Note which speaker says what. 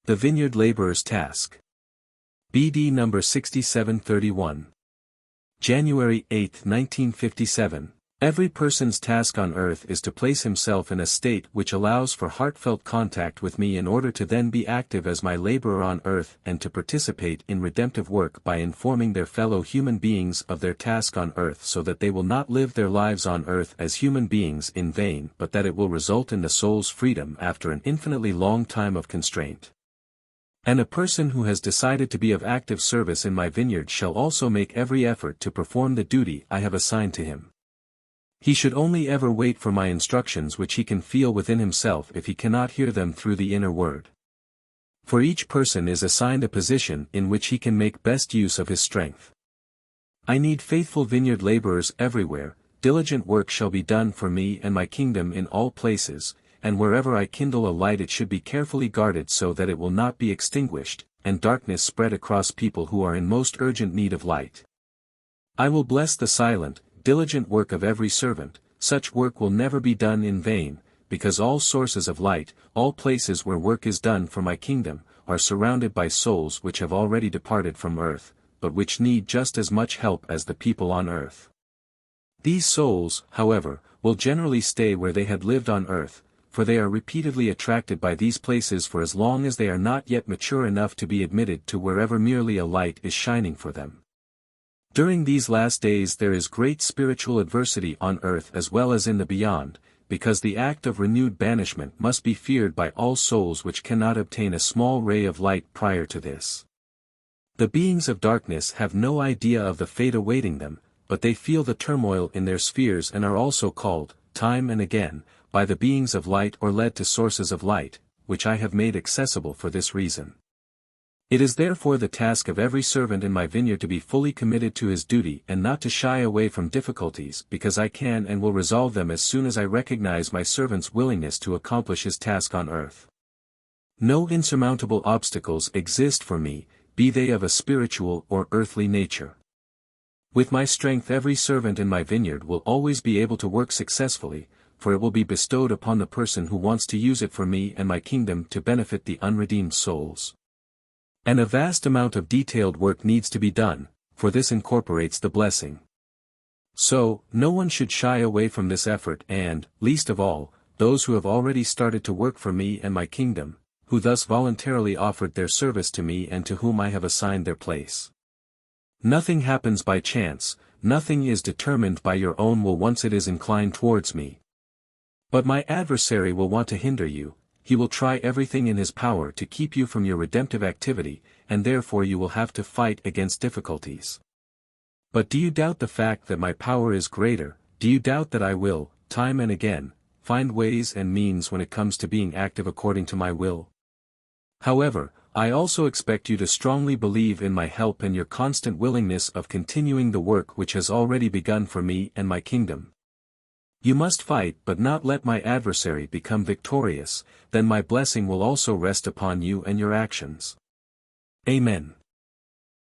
Speaker 1: The Vineyard Laborer's Task. BD number 6731. January 8, 1957. Every person's task on earth is to place himself in a state which allows for heartfelt contact with me in order to then be active as my laborer on earth and to participate in redemptive work by informing their fellow human beings of their task on earth so that they will not live their lives on earth as human beings in vain but that it will result in the soul's freedom after an infinitely long time of constraint. And a person who has decided to be of active service in my vineyard shall also make every effort to perform the duty I have assigned to him. He should only ever wait for my instructions which he can feel within himself if he cannot hear them through the inner word. For each person is assigned a position in which he can make best use of his strength. I need faithful vineyard laborers everywhere. Diligent work shall be done for me and my kingdom in all places, and wherever I kindle a light it should be carefully guarded so that it will not be extinguished, and darkness spread across people who are in most urgent need of light. I will bless the silent, diligent work of every servant. Such work will never be done in vain, because all sources of light, all places where work is done for my kingdom, are surrounded by souls which have already departed from earth, but which need just as much help as the people on earth. These souls, however, will generally stay where they had lived on earth, for they are repeatedly attracted by these places for as long as they are not yet mature enough to be admitted to wherever merely a light is shining for them. During these last days there is great spiritual adversity on earth as well as in the beyond, because the act of renewed banishment must be feared by all souls which cannot obtain a small ray of light prior to this. The beings of darkness have no idea of the fate awaiting them, but they feel the turmoil in their spheres and are also called, time and again, by the beings of light or led to sources of light, which I have made accessible for this reason. It is therefore the task of every servant in my vineyard to be fully committed to his duty and not to shy away from difficulties because I can and will resolve them as soon as I recognize my servant's willingness to accomplish his task on earth. No insurmountable obstacles exist for me, be they of a spiritual or earthly nature. With my strength every servant in my vineyard will always be able to work successfully, for it will be bestowed upon the person who wants to use it for me and my kingdom to benefit the unredeemed souls. And a vast amount of detailed work needs to be done, for this incorporates the blessing. So, no one should shy away from this effort and, least of all, those who have already started to work for me and my kingdom, who thus voluntarily offered their service to me and to whom I have assigned their place. Nothing happens by chance, nothing is determined by your own will once it is inclined towards me. But my adversary will want to hinder you. He will try everything in his power to keep you from your redemptive activity, and therefore you will have to fight against difficulties. But do you doubt the fact that my power is greater? Do you doubt that I will, time and again, find ways and means when it comes to being active according to my will? However, I also expect you to strongly believe in my help and your constant willingness of continuing the work which has already begun for me and my kingdom. You must fight but not let my adversary become victorious, then my blessing will also rest upon you and your actions. Amen.